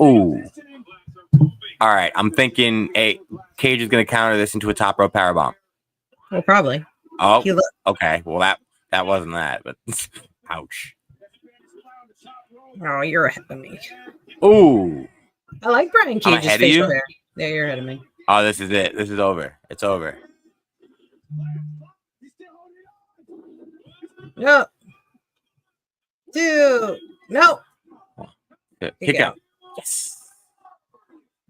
Ooh. All right. I'm thinking Cage is going to counter this into a top rope powerbomb. Well, probably. Oh, okay. Well, that wasn't that, but ouch. Oh, you're ahead of me. Ooh. I like Brian Cage's facial hair. Yeah, you're ahead of me. Oh, this is it. This is over. It's over. No. Dude. No. Kick out. Yes.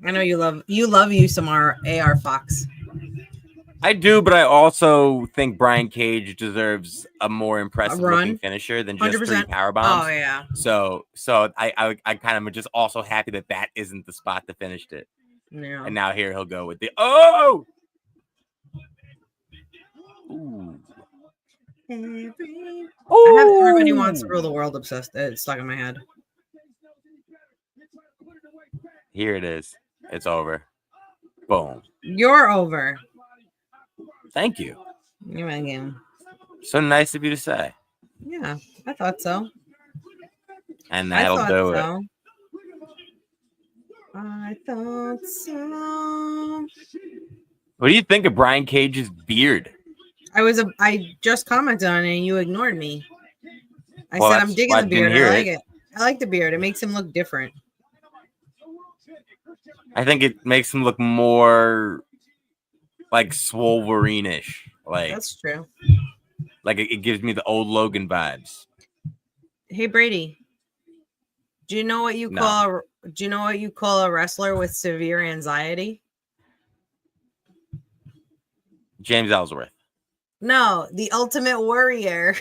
I know you love you some AR Fox. I do, but I also think Brian Cage deserves a more impressive looking finisher than just 3 power bombs. Oh yeah. So I kind of just also happy that isn't the spot that finished it. Yeah. And now here he'll go with the Ooh. I have Everybody Wants to Rule the World obsessed. It's stuck in my head. Here it is. It's over. Boom. You're over. Thank you. You're again. So nice of you to say. Yeah, I thought so. And that'll do it. I thought so. What do you think of Brian Cage's beard? I just commented on it and you ignored me. I said I'm digging the beard. I like it. I like the beard. It makes him look different. I think it makes him look more like Swolverine-ish. Like that's true. Like it gives me the old Logan vibes. Hey Brady, do you know what you call a wrestler with severe anxiety? James Ellsworth. No, the Ultimate Warrior.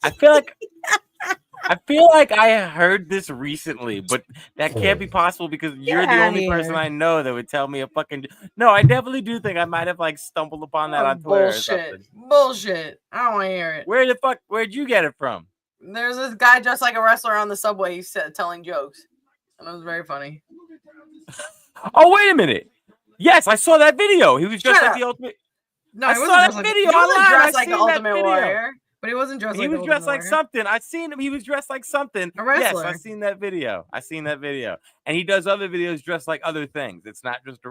I feel like I heard this recently, but that can't be possible because you're the only person I know that would tell me a fucking. No, I definitely do think I might have like stumbled upon that on Twitter. Bullshit. I don't want to hear it. Where'd you get it from? There's this guy dressed like a wrestler on the subway telling jokes, and it was very funny. Oh wait a minute! Yes, I saw that video. He was dressed like the Ultimate. No, he wasn't dressed like the Ultimate Warrior. But he wasn't dressed like he was dressed like something. I seen him. He was dressed like something. A wrestler. Yes, I seen that video. And he does other videos dressed like other things. It's not just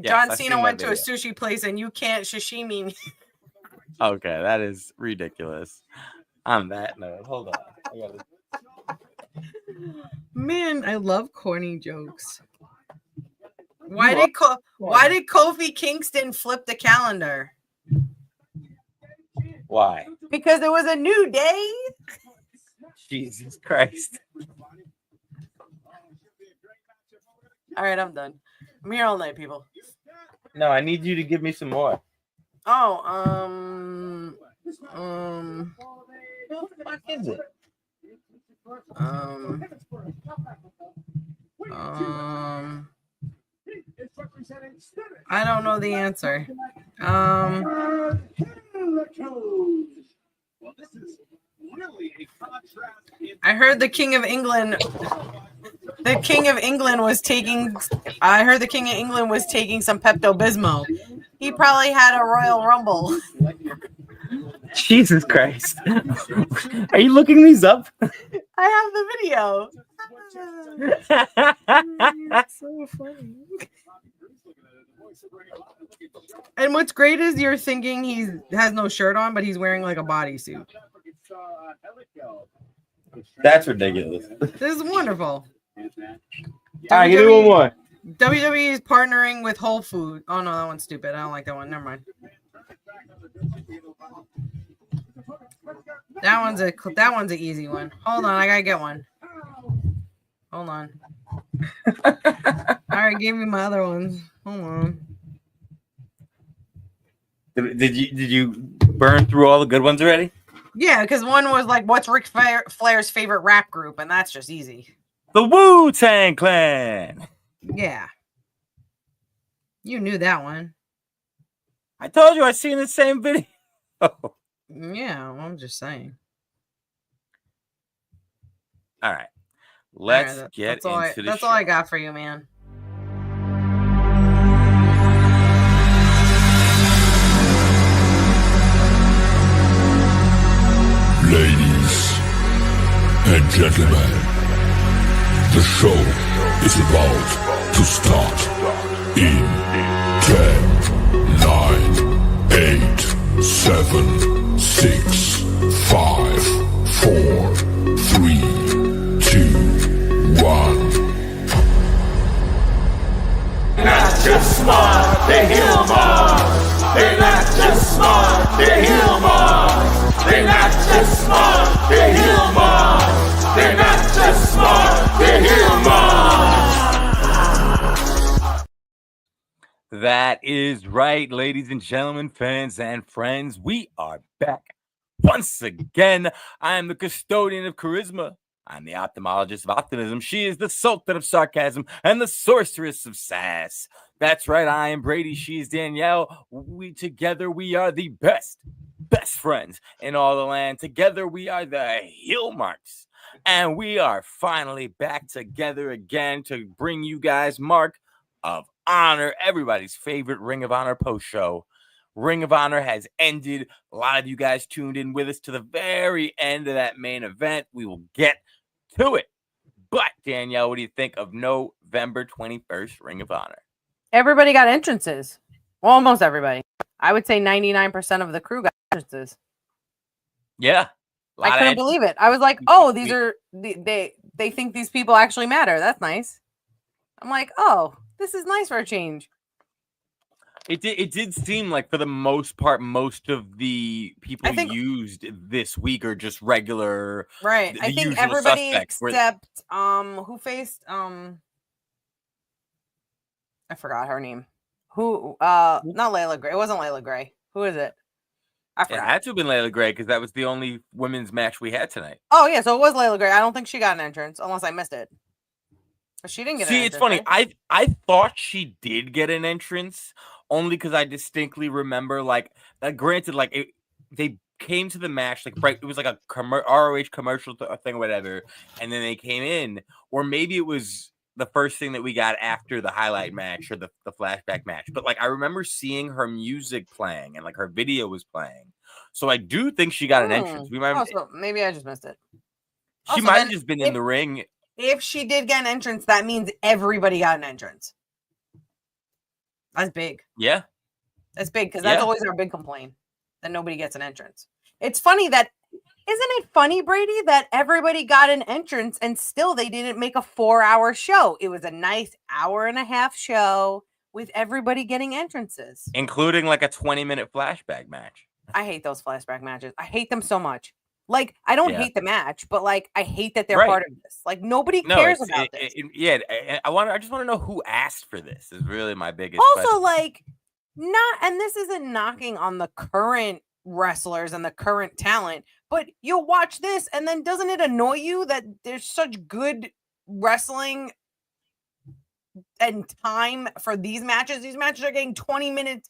John Cena went to a sushi place and you can't sashimi me. Okay, that is ridiculous. On that note, hold on. Man, I love corny jokes. Why did Kofi Kingston flip the calendar? Why? Because it was a new day. Jesus Christ. All right, I'm done. I'm here all night, people. No, I need you to give me some more. Oh, what the fuck is it? I don't know the answer. I heard the King of England. The King of England was taking. I heard the King of England was taking some Pepto-Bismol. He probably had a Royal Rumble. Jesus Christ! Are you looking these up? I have the video. It's so funny. And what's great is you're thinking he has no shirt on, but he's wearing like a bodysuit. That's ridiculous. This is wonderful. All right, give me one more. WWE is partnering with Whole Foods. Oh no, that one's stupid. I don't like that one. Never mind. That one's an easy one. Hold on, I gotta get one. Hold on. All right, give me my other ones. Hold on. Did you burn through all the good ones already? Yeah, because one was like, what's Ric Flair's favorite rap group? And that's just easy. The Wu-Tang Clan. Yeah. You knew that one. I told you I seen the same video. Yeah, well, I'm just saying. All right. Let's get into the show. That's all I got for you, man. Ladies and gentlemen, the show is about to start in 10, 9, 8, 7, 6, 5, 4, 3, 2, 1. Not just smart, they heal more. They're not just smart, they heal more. They're not just smart, they heal more. They're not just smart, they heal more. That is right, ladies and gentlemen, fans and friends. We are back once again. I am the custodian of charisma. I'm the ophthalmologist of optimism. She is the sultan of sarcasm and the sorceress of sass. That's right, I am Brady. She is Danielle. Together we are the best friends in all the land. Together we are the heel marks. And we are finally back together again to bring you guys Mark of Honor, everybody's favorite Ring of Honor post show. Ring of Honor has ended. A lot of you guys tuned in with us to the very end of that main event. We will get to it. But Danielle, what do you think of November 21st Ring of Honor? Everybody got entrances. Well, almost everybody. I would say 99% of the crew got entrances. Yeah. I couldn't believe it. I was like, oh, these are they think these people actually matter. That's nice. I'm like, oh, this is nice for a change. It did seem like, for the most part, most of the people used this week are just regular, right? I think everybody except who faced I forgot her name. Who not Layla Gray. It wasn't Layla Gray. Who is it? I forgot. It had to have been Layla Gray because that was the only women's match we had tonight. Oh yeah, so it was Layla Gray. I don't think she got an entrance unless I missed it. But she didn't get an entrance. See, it's funny. Right? I thought she did get an entrance only because I distinctly remember, like, granted, like, they came to the match, like, right, it was like a ROH commercial thing or whatever, and then they came in, or maybe it was the first thing that we got after the highlight match or the flashback match. But, like, I remember seeing her music playing and, like, her video was playing. So I do think she got an entrance. We might so maybe I just missed it. She might have just been in the ring. If she did get an entrance, that means everybody got an entrance. That's big. Yeah. That's big because that's always our big complaint, that nobody gets an entrance. It's funny that, isn't it funny, Brady, that everybody got an entrance and still they didn't make a 4-hour show? It was a nice 1.5-hour show with everybody getting entrances. Including like a 20-minute flashback match. I hate those flashback matches. I hate them so much. Like, I don't hate the match, but like, I hate that they're part of this. Like, nobody cares about this. I just want to know who asked for this. Is really my biggest. Also, question. Like, and this isn't knocking on the current wrestlers and the current talent, but you'll watch this, and then doesn't it annoy you that there's such good wrestling and time for these matches? These matches are getting 20-minute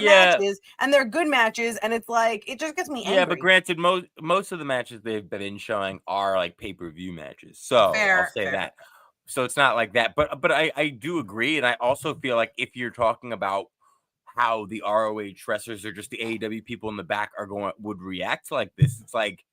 matches, and they're good matches, and it's like, it just gets me angry. Yeah, but granted, most of the matches they've been showing are like pay-per-view matches, so I'll say that. So it's not like that, but I do agree, and I also feel like if you're talking about how the ROH wrestlers or just the AEW people in the back would react to like this, it's like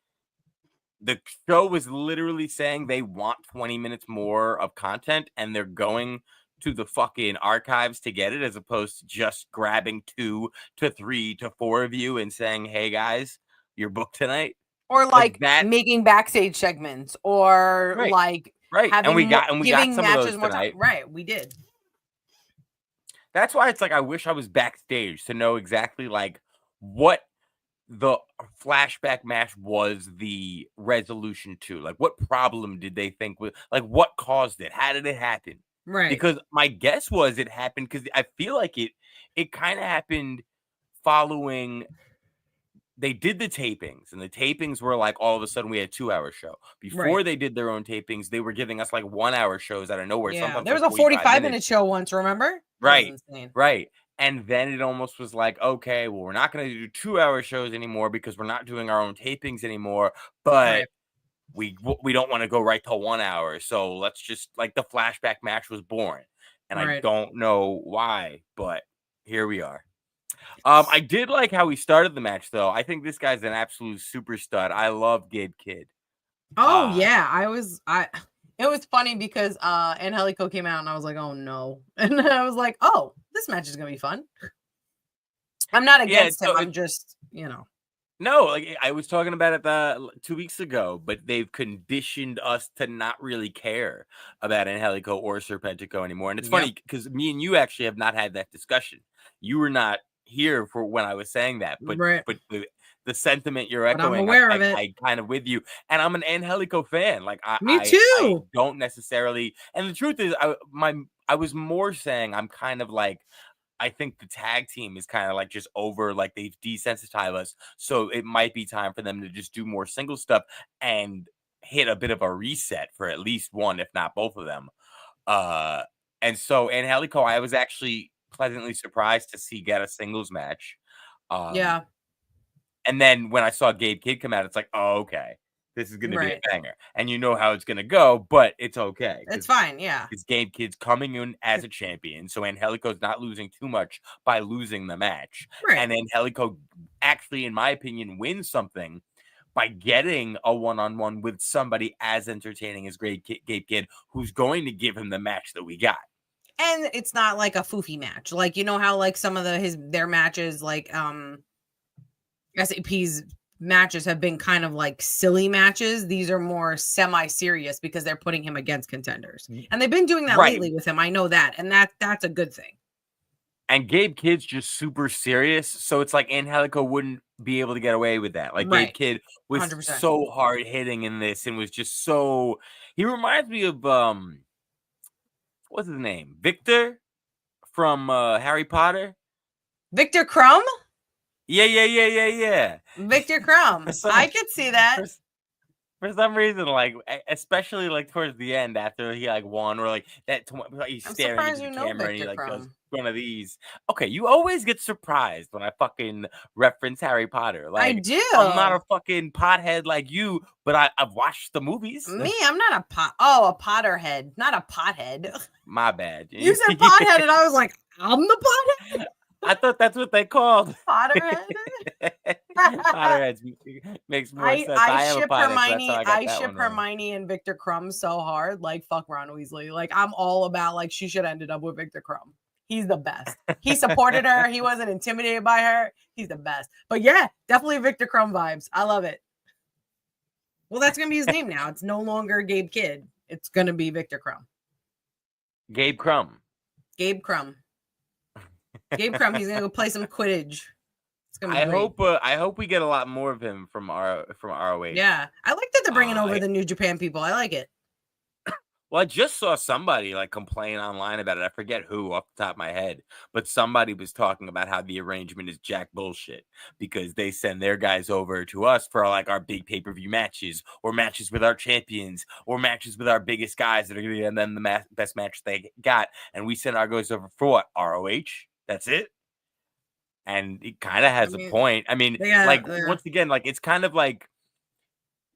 the show was literally saying they want 20 minutes more of content, and they're going to the fucking archives to get it, as opposed to just grabbing 2 to 3 to 4 of you and saying, hey guys, you're booked tonight. Or like that, making backstage segments, or right. And we got some of those tonight. Right, we did. That's why it's like, I wish I was backstage to know exactly like what the flashback match was the resolution to. Like, what problem did they think was, like, what caused it? How did it happen? Right. Because my guess was it happened because I feel like it kind of happened following. They did the tapings, and the tapings were like, all of a sudden we had a 2-hour show. Before they did their own tapings, they were giving us like 1-hour shows out of nowhere. Yeah, there was a 45-minute show once, remember? Right. And then it almost was like, okay, well, we're not going to do 2-hour shows anymore because we're not doing our own tapings anymore. But we don't want to go right to 1 hour. So let's just, like, the flashback match was born. And I don't know why, but here we are. I did like how he started the match, though. I think this guy's an absolute super stud. I love Gabe Kidd. Oh yeah, it was funny because Angelico came out and I was like, oh no. And I was like, oh, this match is gonna be fun. I'm not against him. I'm just, No, like I was talking about it 2 weeks ago, but they've conditioned us to not really care about Angelico or Serpentico anymore. And it's funny because me and you actually have not had that discussion. You were not here for when I was saying that, but right. the sentiment you're But I'm echoing, aware of it. I kind of with you. And I'm an Angelico fan. Like Me too. I don't necessarily. And the truth is, I was more saying I'm kind of like. I think the tag team is kind of like just over, like they've desensitized us. So it might be time for them to just do more single stuff and hit a bit of a reset for at least one, if not both of them. And so Angelico, I was actually pleasantly surprised to see get a singles match. Yeah. And then when I saw Gabe Kidd come out, it's like, oh, okay. This is going to be a banger. And you know how it's going to go, but it's okay. It's fine, yeah. Because Gabe Kidd's coming in as a champion, so Angelico's not losing too much by losing the match. Right. And Angelico actually, in my opinion, wins something by getting a one-on-one with somebody as entertaining as Gabe Kidd, who's going to give him the match that we got. And it's not like a foofy match. Like, you know how like some of their matches, like SAP's matches have been kind of like silly matches. These are more semi-serious because they're putting him against contenders. And they've been doing that lately with him. I know that. And that's a good thing. And Gabe Kidd's just super serious. So it's like Angelico wouldn't be able to get away with that. Like Gabe Kidd was 100%. so hard hitting in this and was just so, he reminds me of what's his name? Victor from Harry Potter. Victor Crumb? Yeah. Victor Crumb. I could see that. For some reason, like especially like towards the end after he like won, or like that he's staring into the camera and he like goes one of these. Okay, you always get surprised when I fucking reference Harry Potter. Like I do. I'm not a fucking pothead like you, but I've watched the movies. Me, I'm not a Potterhead, not a pothead. My bad. You said pothead, and I was like, I'm the pothead. I thought that's what they called Potterhead. Potterheads makes more sense. I ship Hermione. I ship Hermione and Victor Crumb so hard. Like fuck Ron Weasley. Like I'm all about like she should have ended up with Victor Crumb. He's the best. He supported her. He wasn't intimidated by her. He's the best. But yeah, definitely Victor Crumb vibes. I love it. Well, that's gonna be his name now. It's no longer Gabe Kidd. It's gonna be Victor Crumb. Gabe Crumb. Gabe Crumb. Gabe Crumb. He's gonna go play some Quidditch. It's gonna be I hope we get a lot more of him from ROH. Yeah, I like that they're bringing over the New Japan people. I like it. Well, I just saw somebody like complain online about it. I forget who off the top of my head, but somebody was talking about how the arrangement is jack bullshit because they send their guys over to us for like our big pay-per-view matches or matches with our champions or matches with our biggest guys that are going to be them the best match they got. And we send our guys over for what? ROH? That's it? And it kind of has a point. I mean, once again, like it's kind of like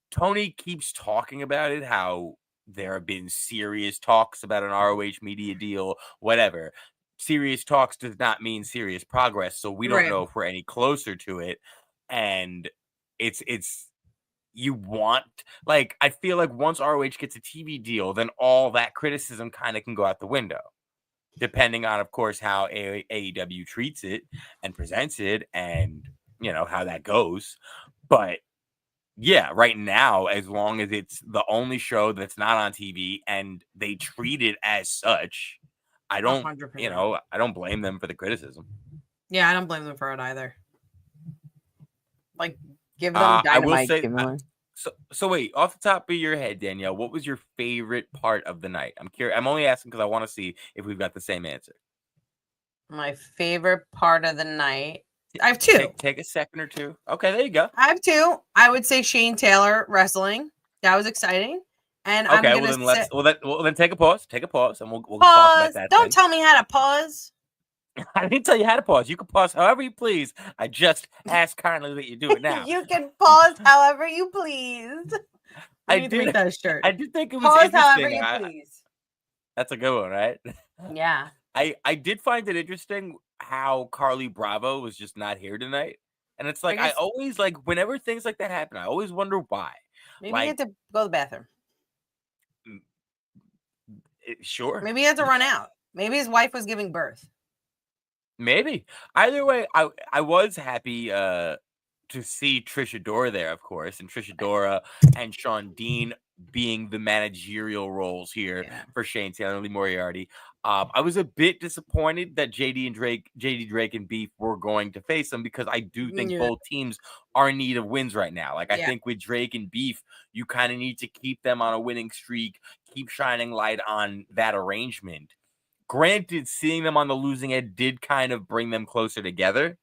Tony keeps talking about it, how there have been serious talks about an ROH media deal, whatever. Serious talks does not mean serious progress, so we don't know if we're any closer to it. And it's you want, like, I feel like once ROH gets a TV deal, then all that criticism kind of can go out the window, depending on, of course, how AEW treats it and presents it and, you know, how that goes. But yeah, right now, as long as it's the only show that's not on TV and they treat it as such, I don't, 100%. You know, I don't blame them for the criticism. Yeah, I don't blame them for it either. Like, give them Dynamite. I will say, so wait, off the top of your head, Danielle, what was your favorite part of the night? I'm curious. I'm only asking because I want to see if we've got the same answer. My favorite part of the night. I have two. Take a second or two. Okay, there you go. I have two. I would say Shane Taylor wrestling. That was exciting. And okay, I'm gonna well then take a pause. Take a pause, and we'll pause. Talk about that. Don't tell me how to pause. I didn't tell you how to pause. You can pause however you please. I just ask kindly that you do it now. You can pause however you please. I did that shirt. I did think it was pause interesting. However you please. That's a good one, right? Yeah. I did find it interesting how Carly Bravo was just not here tonight. And it's like, I always like, whenever things like that happen, I always wonder why. Maybe he had to go to the bathroom. Sure. Maybe he had to run out. Maybe his wife was giving birth. Maybe. Either way, I was happy to see Trish Adora there, of course, and Trish Adora and Sean Dean being the managerial roles here for Shane Taylor and Lee Moriarty. I was a bit disappointed that JD Drake and Beef were going to face them because I do think both teams are in need of wins right now. Like, I think with Drake and Beef, you kind of need to keep them on a winning streak, keep shining light on that arrangement. Granted, seeing them on the losing end did kind of bring them closer together,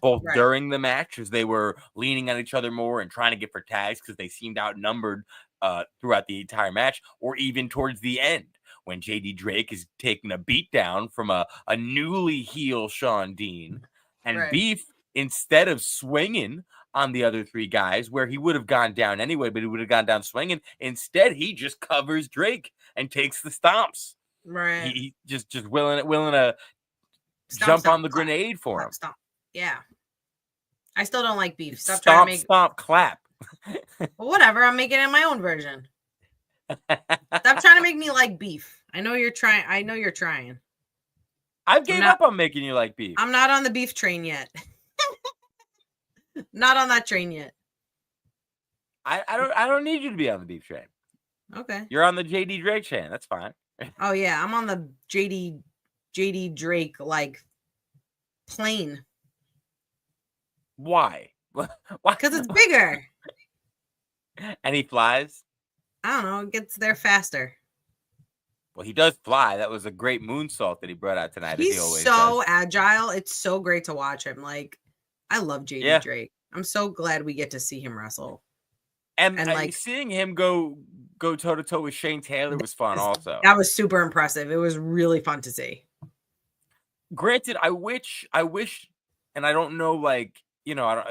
both during the match as they were leaning on each other more and trying to get for tags because they seemed outnumbered throughout the entire match, or even towards the end when JD Drake is taking a beat down from a newly heel Sean Dean, and Beef, instead of swinging on the other three guys where he would have gone down anyway, but he would have gone down swinging, instead he just covers Drake and takes the stomps. Right. He just willing to jump on the grenade for him. Stomp. Yeah. I still don't like Beef. Stomp, clap. Well, whatever. I'm making it my own version. Stop trying to make me like Beef. I know you're trying. I've gave up on making you like Beef. I'm not on the Beef train yet. Not on that train yet. I don't need you to be on the Beef train. Okay. You're on the JD Drake train. That's fine. Oh yeah, I'm on the JD Drake like plane. Why? Why? Because it's bigger. And he flies? I don't know. It gets there faster. Well, he does fly. That was a great moonsault that he brought out tonight. He's so agile. It's so great to watch him. Like, I love JD Drake. I'm so glad we get to see him wrestle. And like seeing him go toe to toe with Shane Taylor was fun also. That was super impressive. It was really fun to see. Granted, I wish, and I don't know, like, you know,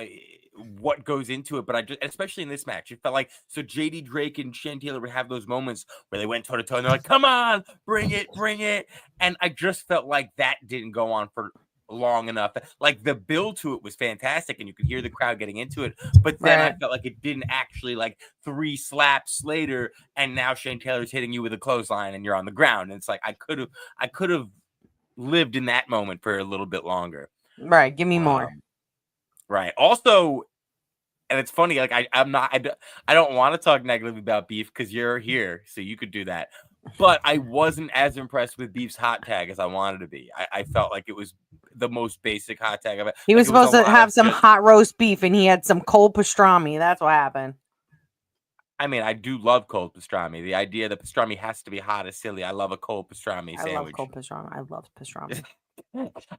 what goes into it, but I just, especially in this match, it felt like, so JD Drake and Shane Taylor would have those moments where they went toe to toe and they're like, come on, bring it. And I just felt like that didn't go on for long enough. Like, the build to it was fantastic and you could hear the crowd getting into it, but then I felt like it didn't actually, like, 3 slaps later and now Shane Taylor's hitting you with a clothesline and you're on the ground, and it's like I could have lived in that moment for a little bit longer. Right, give me more. Right. Also, and it's funny, like I don't want to talk negatively about Beef because you're here, so you could do that. But I wasn't as impressed with Beef's hot tag as I wanted to be. I felt like it was the most basic hot tag of it. He was supposed to have some hot roast beef, and he had some cold pastrami. That's what happened. I mean, I do love cold pastrami. The idea that pastrami has to be hot is silly. I love a cold pastrami sandwich. I love cold pastrami. I love pastrami.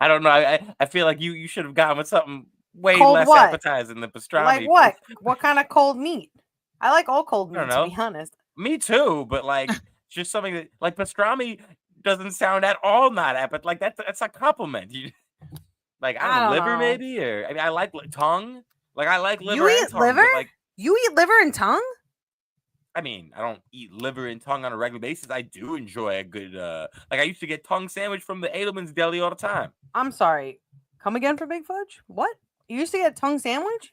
I don't know. I feel like you should have gone with something way cold less what? appetizing than pastrami. Like what? What kind of cold meat? I like all cold meat, to be honest. Me too, but like just something that, like, pastrami doesn't sound at all not appetizing. Like that's a compliment. Like, I don't know, liver maybe, or I mean, I like tongue. Like, I like liver. You eat tongue, liver? Like, you eat liver and tongue? I mean, I don't eat liver and tongue on a regular basis. I do enjoy a good, like, I used to get tongue sandwich from the Edelman's Deli all the time. I'm sorry. Come again for Big Fudge? What? You used to get a tongue sandwich?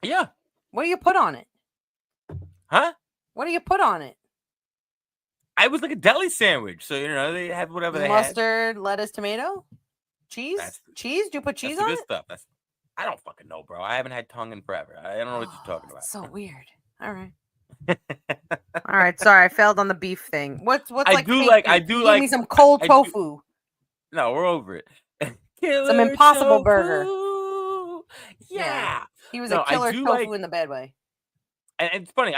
Yeah. What do you put on it? Huh? What do you put on it? I was like a deli sandwich. So, you know, they have whatever they had. Mustard, lettuce, tomato? Cheese? Cheese? Do you put cheese on good it? Stuff. I don't fucking know, bro. I haven't had tongue in forever. I don't know what you're talking about. So weird. All right. All right. Sorry, I failed on the beef thing. What's I do like. Give me some cold tofu. No, we're over it. Some Impossible Burger. Yeah. He was a killer tofu in the bad way. And it's funny.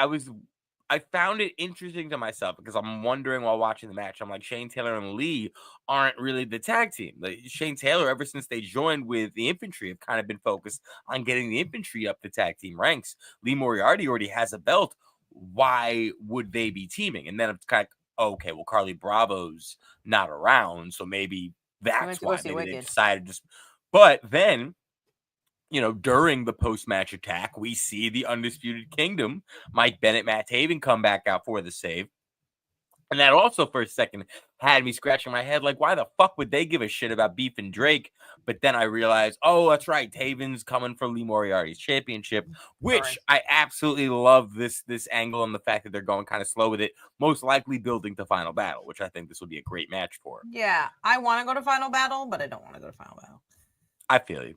I found it interesting to myself because I'm wondering while watching the match. I'm like, Shane Taylor and Lee aren't really the tag team. Like, Shane Taylor, ever since they joined with the infantry, have kind of been focused on getting the infantry up the tag team ranks. Lee Moriarty already has a belt. Why would they be teaming? And then it's kind of, okay, well, Carly Bravo's not around, so maybe that's why maybe they decided just. But then, you know, during the post-match attack, we see the Undisputed Kingdom, Mike Bennett, Matt Taven, come back out for the save. And that also, for a second, had me scratching my head like, why the fuck would they give a shit about Beef and Drake? But then I realized, oh, that's right, Taven's coming for Lee Moriarty's championship, which I absolutely love this angle and the fact that they're going kind of slow with it, most likely building to Final Battle, which I think this would be a great match for. Yeah, I want to go to Final Battle, but I don't want to go to Final Battle. I feel you.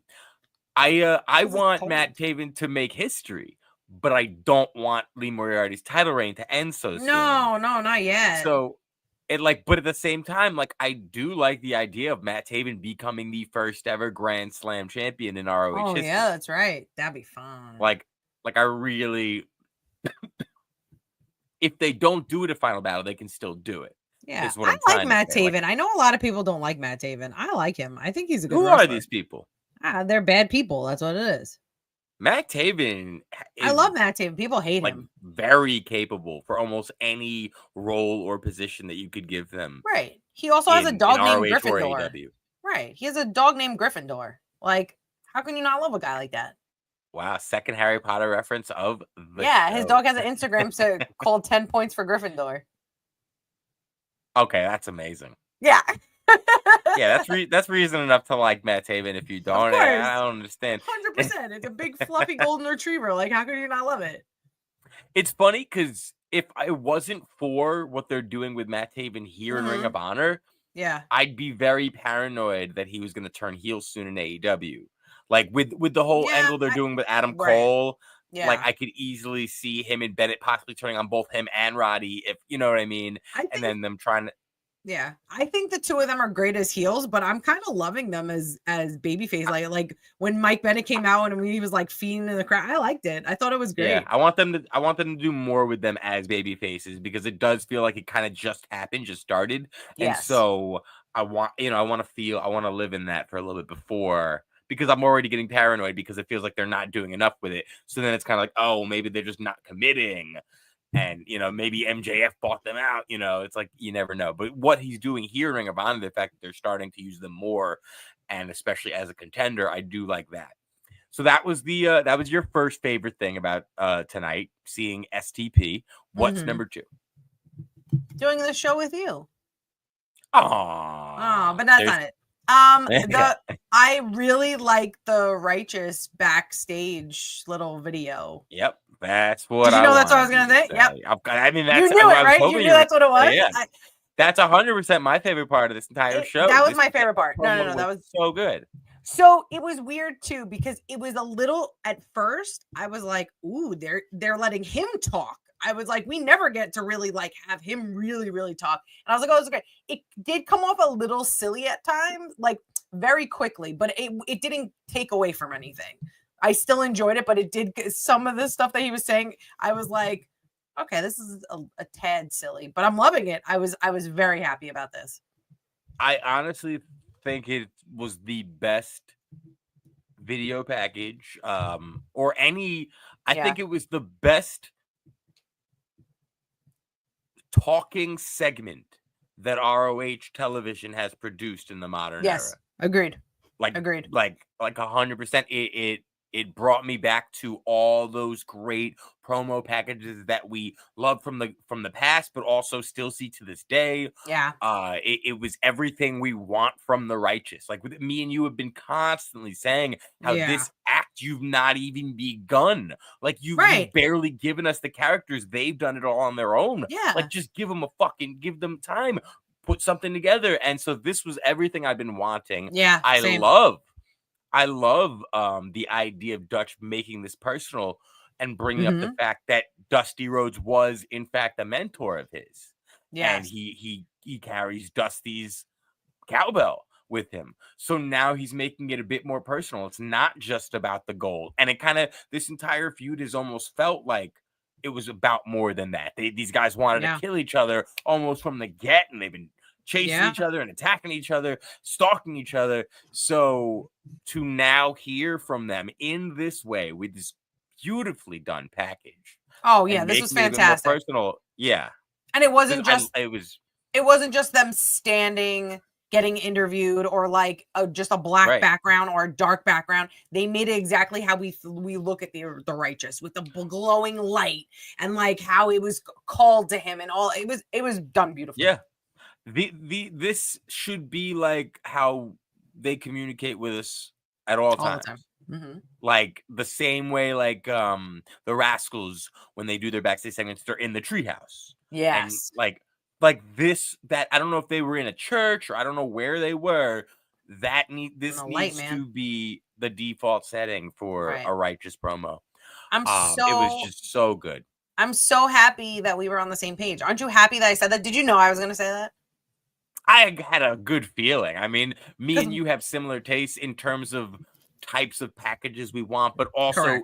I want Matt Taven to make history, but I don't want Lee Moriarty's title reign to end so soon. No, not yet. So but at the same time, like, I do like the idea of Matt Taven becoming the first ever Grand Slam champion in ROH history. Yeah, that's right. That'd be fun. Like I really, if they don't do it at Final Battle, they can still do it. Yeah, I like Matt Taven. I know a lot of people don't like Matt Taven. I like him. I think he's a good wrestler. Who are these people? They're bad people. That's what it is. Matt Taven I love Matt Taven. People hate him. Very capable for almost any role or position that you could give them. Right. He also has a dog named Gryffindor. Right. He has a dog named Gryffindor. Like, how can you not love a guy like that? Wow, second Harry Potter reference of the show. His dog has an Instagram called 10 Points for Gryffindor. Okay, that's amazing. Yeah. Yeah, that's reason enough to like Matt Taven. If you don't, I don't understand. 100%. It's a big fluffy golden retriever. Like, how could you not love it? It's funny because if I wasn't for what they're doing with Matt Taven here in Ring of Honor, I'd be very paranoid that he was going to turn heel soon in AEW. Like with the whole angle they're doing with Adam Cole. Yeah. Like, I could easily see him and Bennett possibly turning on both him and Roddy, if you know what I mean. And then them trying to. Yeah, I think the two of them are great as heels, but I'm kind of loving them as babyface. Like when Mike Bennett came out and he was like feeding in the crowd, I liked it. I thought it was great. Yeah, I want them to do more with them as babyfaces because it does feel like it kind of just happened, just started, and so I want to live in that for a little bit before. Because I'm already getting paranoid because it feels like they're not doing enough with it. So then it's kind of like, oh, maybe they're just not committing. And, maybe MJF bought them out. It's like, you never know. But what he's doing here in Ring of Honor, the fact that they're starting to use them more, and especially as a contender, I do like that. So that was your first favorite thing about tonight, seeing STP. What's number 2? Doing the show with you. Oh, but that's not it. I really like the Righteous backstage little video. Yep, that's what. Did you know that's what I was gonna say? Yep. I mean, that's you knew it, right? You knew that's what it was. Yeah. That's 100% my favorite part of this entire show. That was my favorite part. No, that was so good. So it was weird too because it was a little. At first, I was like, "Ooh, they're letting him talk." I was like, we never get to really like have him really talk. And I was like, oh, this is great. It did come off a little silly at times, like very quickly, but it didn't take away from anything. I still enjoyed it, but it did. Some of the stuff that he was saying, I was like, okay, this is a tad silly, but I'm loving it. I was very happy about this. I honestly think it was the best video package or any. I think it was the best talking segment that ROH television has produced in the modern era. Agreed. Agreed. Like 100%. It brought me back to all those great promo packages that we love from the past, but also still see to this day. Yeah. It was everything we want from the Righteous. Like with me and you have been constantly saying how this act you've not even begun. Like you've barely given us the characters. They've done it all on their own. Yeah. Like just give them time, put something together. And so this was everything I've been wanting. Yeah. I love the idea of Dutch making this personal and bringing up the fact that Dusty Rhodes was, in fact, a mentor of his. Yes. And he carries Dusty's cowbell with him. So now he's making it a bit more personal. It's not just about the gold. And it kind of, this entire feud has almost felt like it was about more than that. These guys wanted to kill each other almost from the get, and they've been chasing each other and attacking each other, stalking each other. So to now hear from them in this way with this beautifully done package. Oh yeah, this was fantastic. Personal, yeah. And it wasn't just it wasn't just them standing, getting interviewed, or like just a black background or a dark background. They made it exactly how we look at the Righteous, with the glowing light and like how it was called to him and all. It was done beautifully. Yeah. This should be like how they communicate with us at all times. the time. Mm-hmm. Like the same way, like the Rascals when they do their backstage segments, they're in the treehouse. Yes. And like this, that I don't know if they were in a church or I don't know where they were. This needs to be the default setting for a Righteous promo. It was just so good. I'm so happy that we were on the same page. Aren't you happy that I said that? Did you know I was going to say that? I had a good feeling. I mean, me and you have similar tastes in terms of types of packages we want, but also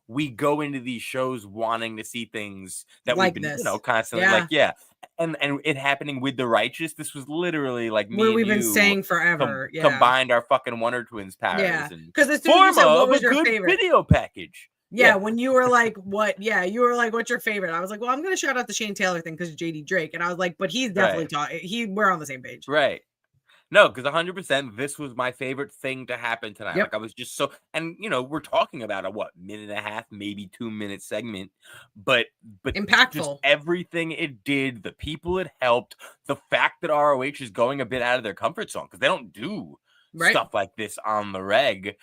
we go into these shows wanting to see things that like we've been, this. Constantly and it happening with the Righteous. This was literally like me what and we've been you saying forever. combined our fucking Wonder Twins powers. Yeah, because as soon as you said what was your favorite video package. Yeah, when you were like, what? Yeah, you were like, what's your favorite? I was like, well, I'm going to shout out the Shane Taylor thing because JD Drake. And I was like, but he's definitely we're on the same page. Right. No, because 100%, this was my favorite thing to happen tonight. Like I was just so, and we're talking about a minute and a half, maybe 2 minute segment, but impactful. Just everything it did, the people it helped, the fact that ROH is going a bit out of their comfort zone because they don't do stuff like this on the reg.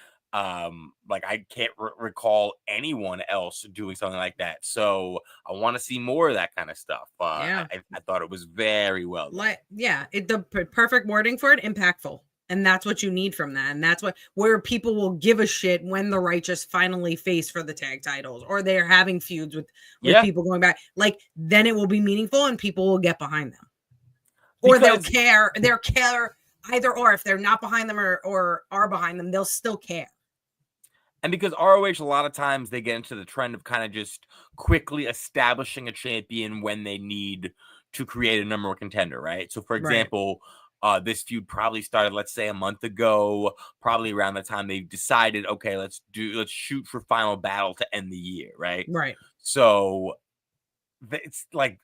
Like I can't recall anyone else doing something like that. So I want to see more of that kind of stuff. I thought it was very well done. The perfect wording for it, impactful. And that's what you need from that. And that's where people will give a shit when the Righteous finally face for the tag titles or they're having feuds with people going back. Like then it will be meaningful and people will get behind them. Or they'll care either or. If they're not behind them or are behind them, they'll still care. And because ROH, a lot of times they get into the trend of kind of just quickly establishing a champion when they need to create a number one contender, right? So, for example, this feud probably started, let's say, a month ago, probably around the time they decided, okay, let's shoot for Final Battle to end the year, right? Right. So it's like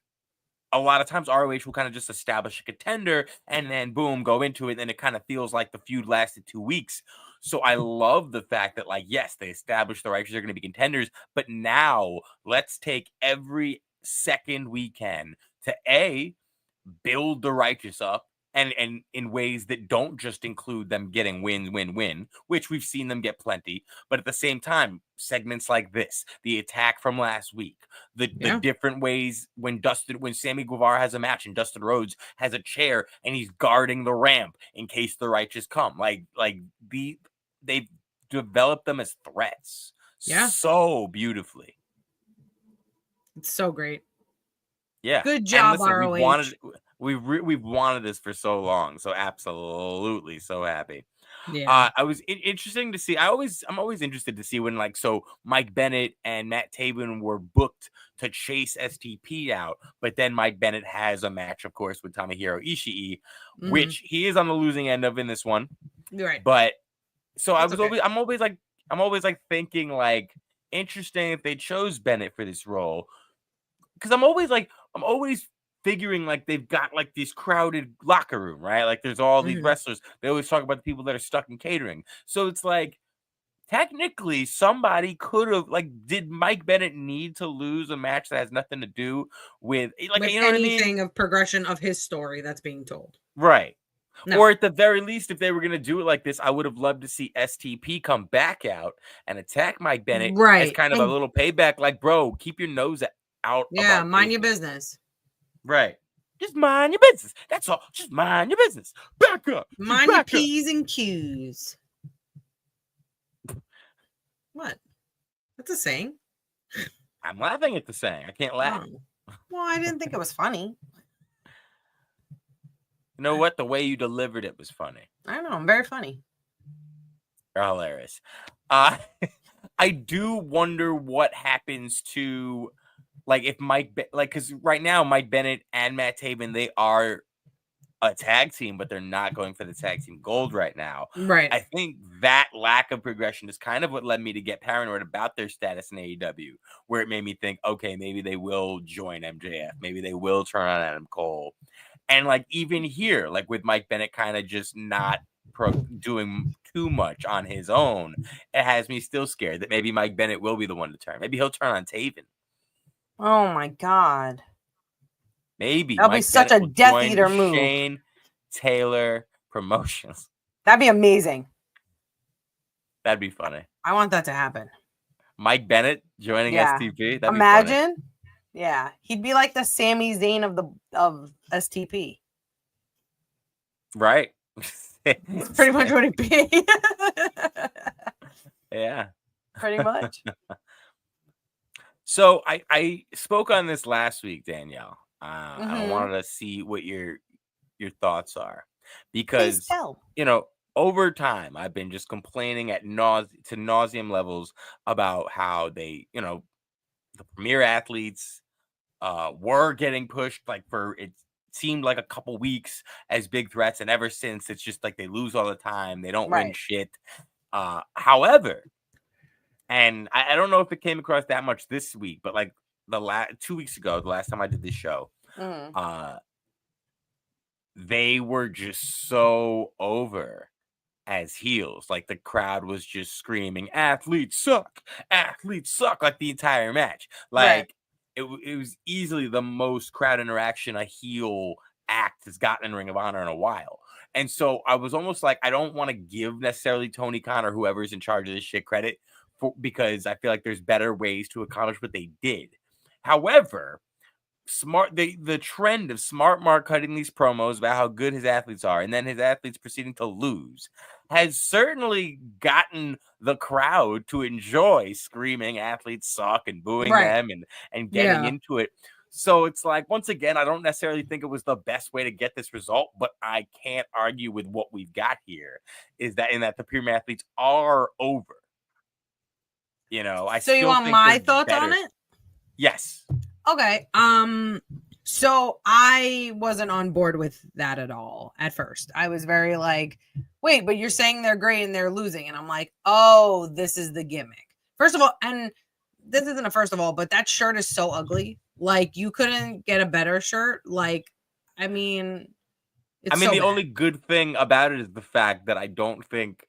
a lot of times ROH will kind of just establish a contender and then boom, go into it. And it kind of feels like the feud lasted 2 weeks. So I love the fact that, like, yes, they established the Righteous are going to be contenders, but now let's take every second we can to build the Righteous up and in ways that don't just include them getting win, which we've seen them get plenty. But at the same time, segments like this, the attack from last week, the different ways when Sammy Guevara has a match and Dustin Rhodes has a chair and he's guarding the ramp in case the Righteous come. They've developed them as threats so beautifully. It's so great. Yeah. Good job, ROH. We've wanted this for so long. So absolutely so happy. Yeah. I was interesting to see. I'm always interested to see when Mike Bennett and Matt Taven were booked to chase STP out, but then Mike Bennett has a match, of course, with Tomohiro Ishii, which he is on the losing end of in this one. Right. But so I'm always thinking interesting if they chose Bennett for this role. Because I'm always figuring they've got this crowded locker room, right? Like there's all these wrestlers. They always talk about the people that are stuck in catering. So it's technically somebody could have did Mike Bennett need to lose a match that has nothing to do with anything of progression of his story that's being told? Right. No. Or at the very least, if they were going to do it like this, I would have loved to see STP come back out and attack Mike Bennett as kind of a little payback. Bro, keep your nose out. Yeah, mind your business. Right. Just mind your business. That's all. Just mind your business. Back up. Mind your P's and Q's. What? That's a saying. I'm laughing at the saying. I can't laugh. Oh. Well, I didn't think it was funny. You know what? The way you delivered it was funny. I know. I'm very funny. You're hilarious. I do wonder what happens to, if because right now Mike Bennett and Matt Taven, they are a tag team, but they're not going for the tag team gold right now. Right. I think that lack of progression is kind of what led me to get paranoid about their status in AEW, where it made me think, okay, maybe they will join MJF. Maybe they will turn on Adam Cole. And even here, with Mike Bennett kind of just not doing too much on his own, it has me still scared that maybe Mike Bennett will be the one to turn. Maybe he'll turn on Taven. Oh my God. Maybe That'll be Mike such Bennett a will Death join Eater move. Shane Taylor Promotions. That'd be amazing. That'd be funny. I want that to happen. Mike Bennett joining Yeah. STP. That'd Imagine. Be funny. Yeah, he'd be like the Sami Zayn of STP. Right. That's pretty much what it'd be. Yeah. Pretty much. So I spoke on this last week, Danielle. I wanted to see what your thoughts are, because over time I've been just complaining to nauseum levels about how they, the premier athletes were getting pushed like for it seemed like a couple weeks as big threats, and ever since it's just like they lose all the time. They don't win shit. However, and I don't know if it came across that much this week, but like 2 weeks ago, the last time I did this show, they were just so over as heels. Like the crowd was just screaming, athletes suck, like the entire match. Like it was easily the most crowd interaction a heel act has gotten in Ring of Honor in a while. And so I was almost like, I don't want to give necessarily Tony Khan or whoever's in charge of this shit credit because I feel like there's better ways to accomplish what they did. However, the trend of Smart Mark cutting these promos about how good his athletes are and then his athletes proceeding to lose has certainly gotten the crowd to enjoy screaming athletes suck and booing them and getting into it. So it's like, once again, I don't necessarily think it was the best way to get this result, but I can't argue with what we've got here is that in that the premier athletes are over. So you want my thoughts on it? Yes. Okay. So I wasn't on board with that at all at first. I was very like, wait, but you're saying they're great and they're losing. And I'm like, oh, this is the gimmick. First of all, and this isn't a first of all, but that shirt is so ugly. Like, you couldn't get a better shirt. Like, I mean, the only good thing about it is the fact that I don't think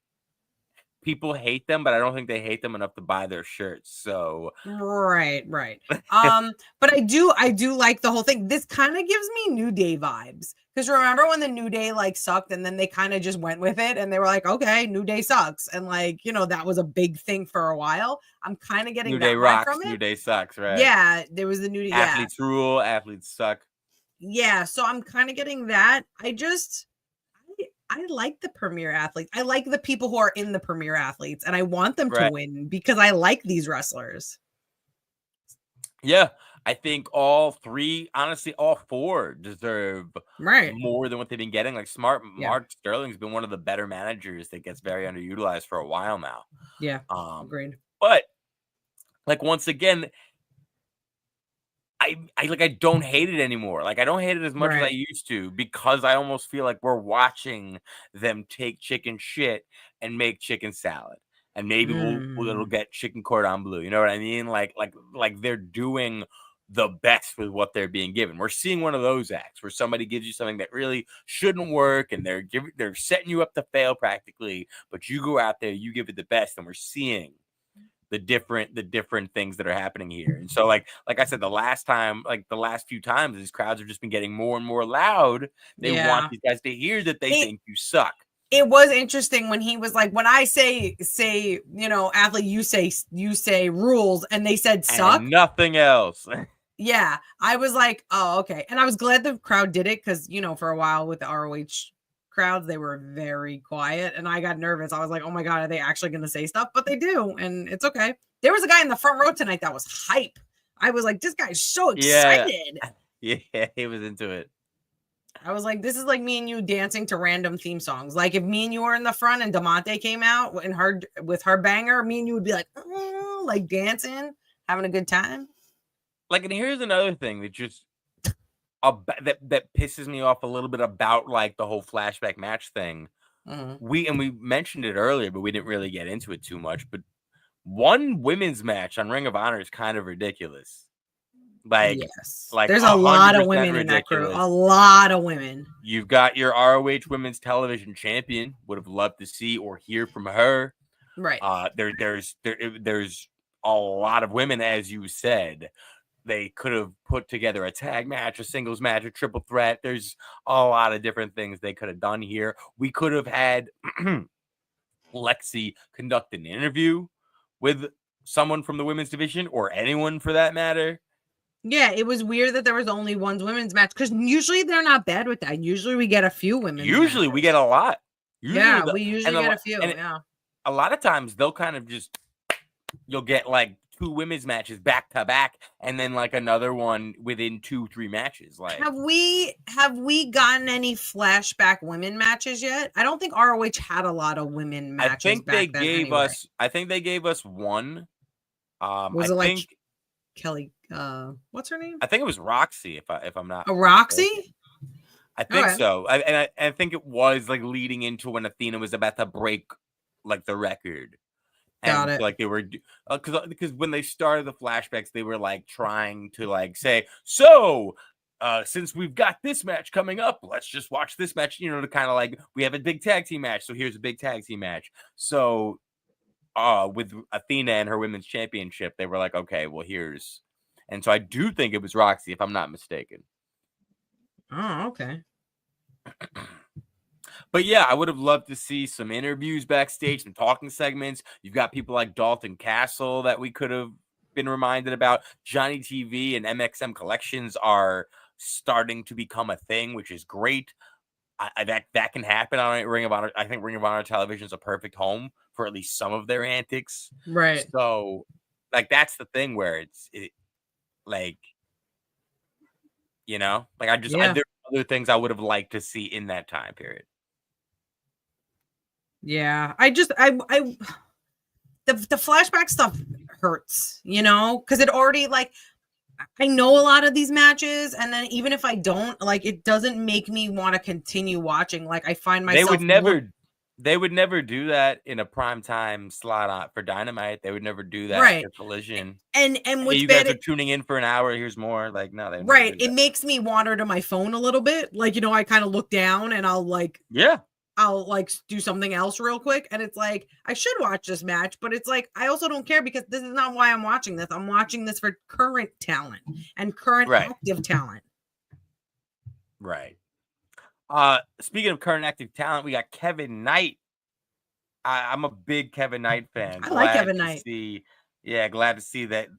people hate them, but I don't think they hate them enough to buy their shirts. So right. But I do like the whole thing. This kind of gives me New Day vibes, because remember when the New Day like sucked and then they kind of just went with it and they were like, okay, New Day sucks, and like, that was a big thing for a while. I'm kind of getting New that Day rocks, from it. New Day sucks, right? Yeah, there was the New Day. Athletes rule, athletes suck. Yeah, so I'm kind of getting that. I like the premier athletes. I like the people who are in the premier athletes, and I want them to win because I like these wrestlers. Yeah, I think all three, honestly, all four deserve more than what they've been getting. Like Mark Sterling's been one of the better managers that gets very underutilized for a while now. Yeah, agreed. But like, once again, I don't hate it anymore. Like, I don't hate it as much as I used to, because I almost feel like we're watching them take chicken shit and make chicken salad, and maybe it'll get chicken cordon bleu. You know what I mean? Like they're doing the best with what they're being given. We're seeing one of those acts where somebody gives you something that really shouldn't work, and they're setting you up to fail practically, but you go out there, you give it the best, and we're seeing the different things that are happening here. And so like I said, the last few times, these crowds have just been getting more and more loud. They want these guys to hear that they think you suck. It was interesting when he was like, when I say, athlete, you say rules, and they said suck. And nothing else. Yeah. I was like, oh, okay. And I was glad the crowd did it, because, for a while with the ROH crowds, they were very quiet, and I got nervous. I was like, oh my God, are they actually going to say stuff? But they do, and it's okay. There was a guy in the front row tonight that was hype. I was like, this guy's so excited. Yeah, he was into it. I was like, this is like me and you dancing to random theme songs. Like, if me and you were in the front and Damante came out with her banger, me and you would be like, like dancing, having a good time. Like, and here's another thing that just that pisses me off a little bit about like the whole flashback match thing. We mentioned it earlier, but we didn't really get into it too much. But one women's match on Ring of Honor is kind of ridiculous. Like, there's a lot of women in that crew. A lot of women. You've got your ROH Women's Television Champion. Would have loved to see or hear from her. Right. There's a lot of women, as you said. They could have put together a tag match, a singles match, a triple threat. There's a lot of different things they could have done here. We could have had Lexi conduct an interview with someone from the women's division, or anyone for that matter. Yeah, it was weird that there was only one women's match, because usually they're not bad with that. Usually we get a few women's Usually matches. we get a lot. We usually get a few. Yeah. A lot of times they'll kind of just, you'll get like 2 women's matches back to back, and then like another one within 2-3 matches. Like, have we gotten any flashback women matches yet? I don't think ROH had a lot of women matches. I think they gave us. I think they gave us one. Was it like Kelly? What's her name? I think it was Roxy. If I'm not Roxy. I think so. I think it was like leading into when Athena was about to break like the record. Got it. Like they were, because when they started the flashbacks, they were like trying to like say, so since we've got this match coming up, let's just watch this match, you know, to kind of like, we have a big tag team match, so here's a big tag team match. So with Athena and her women's championship, they were like, okay, well here's, and so I do think it was Roxy, if I'm not mistaken. Oh, okay. But yeah, I would have loved to see some interviews backstage, some talking segments. You've got people like Dalton Castle that we could have been reminded about. Johnny TV and MXM collections are starting to become a thing, which is great. That can happen on Ring of Honor. I think Ring of Honor television is a perfect home for at least some of their antics. Right. So, like, that's the thing where it like, you know, like there are other things I would have liked to see in that time period. Yeah, the flashback stuff hurts, you know, because it already, like, I know a lot of these matches, and then even if I don't, like, it doesn't make me want to continue watching. Like, I find myself they would never do that in a primetime slot for Dynamite. They would never do that right. for Collision. And hey, you guys are tuning in for an hour. Here's more. Like, no, they right. It makes me wander to my phone a little bit. Like, you know, I kind of look down and I'll like do something else real quick, and it's like, I should watch this match, but it's like, I also don't care, because this is not why I'm watching this. I'm watching this for current talent and current active talent. Right. Speaking of current active talent, we got Kevin Knight. I'm a big Kevin Knight fan. I like Kevin Knight. Glad to see that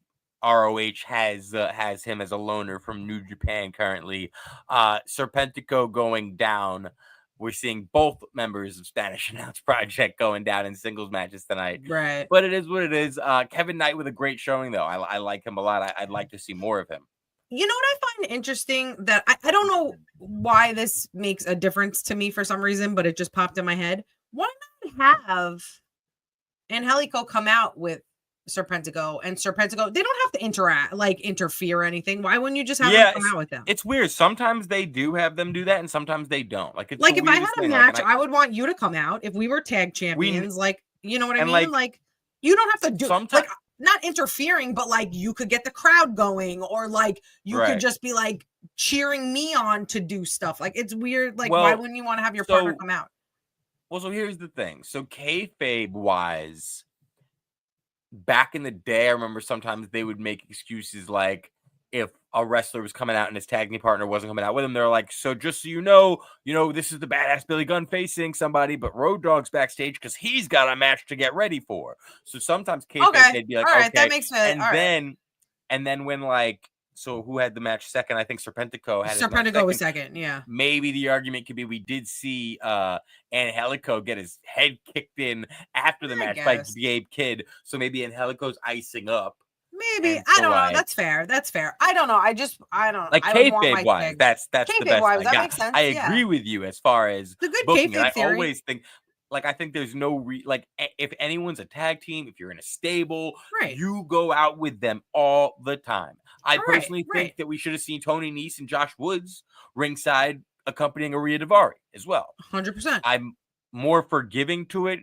ROH has him as a loner from New Japan currently. Serpentico going down. We're seeing both members of Spanish Announce Project going down in singles matches tonight. Right. But it is what it is. Kevin Knight with a great showing, though. I like him a lot. I'd like to see more of him. You know what I find interesting, that I don't know why this makes a difference to me for some reason, but it just popped in my head. Why not have Angelico come out with Serpentico, and Serpentico, they don't have to interfere or anything. Why wouldn't you just have them come out with them? It's weird. Sometimes they do have them do that, and sometimes they don't. Like, it's like if I had a match, I would want you to come out if we were tag champions. Like, you know what I mean? Like, you don't have to do like, not interfering, but like, you could get the crowd going, or like you could just be like cheering me on to do stuff. Like, it's weird. Like, why wouldn't you want to have your partner come out? Well, so here's the thing. So kayfabe wise, back in the day, I remember sometimes they would make excuses like, if a wrestler was coming out and his tag team partner wasn't coming out with him, they're like, so just so you know, this is the badass Billy Gunn facing somebody, but Road Dogg's backstage because he's got a match to get ready for. So sometimes kayfabe, they'd be like, all right, that makes sense. And then when, like, so who had the match second? I think Serpentico had Serpentico was second. Yeah. Maybe the argument could be we did see Angelico get his head kicked in after the match by Gabe Kidd. So maybe Angelico's icing up. Maybe. I don't know. That's fair. I don't know. I don't like kayfabe wise. That's the best. That makes sense. I agree with you as far as the good booking. kayfabe theory. I always think, like, I think there's no like, if anyone's a tag team, if you're in a stable, you go out with them all the time. I personally think that we should have seen Tony Nese and Josh Woods ringside accompanying Aria Daivari as well. 100%. I'm more forgiving to it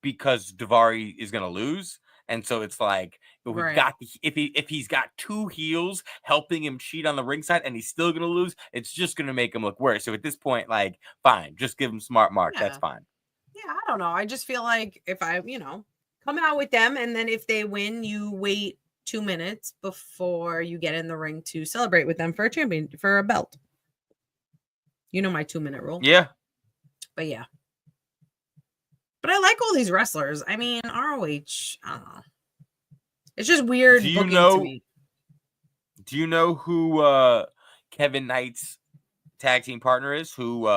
because Daivari is going to lose. And so it's like, but we've got if he's got 2 heels helping him cheat on the ringside and he's still going to lose, it's just going to make him look worse. So at this point, like, fine, just give him smart mark. That's fine. Yeah, I don't know. I just feel like if I, come out with them, and then if they win, you wait 2 minutes before you get in the ring to celebrate with them for a belt. You know my 2-minute rule. Yeah. But yeah. But I like all these wrestlers. I mean, ROH, I don't know. It's just weird booking to me. Do you know who Kevin Knight's tag team partner is? Who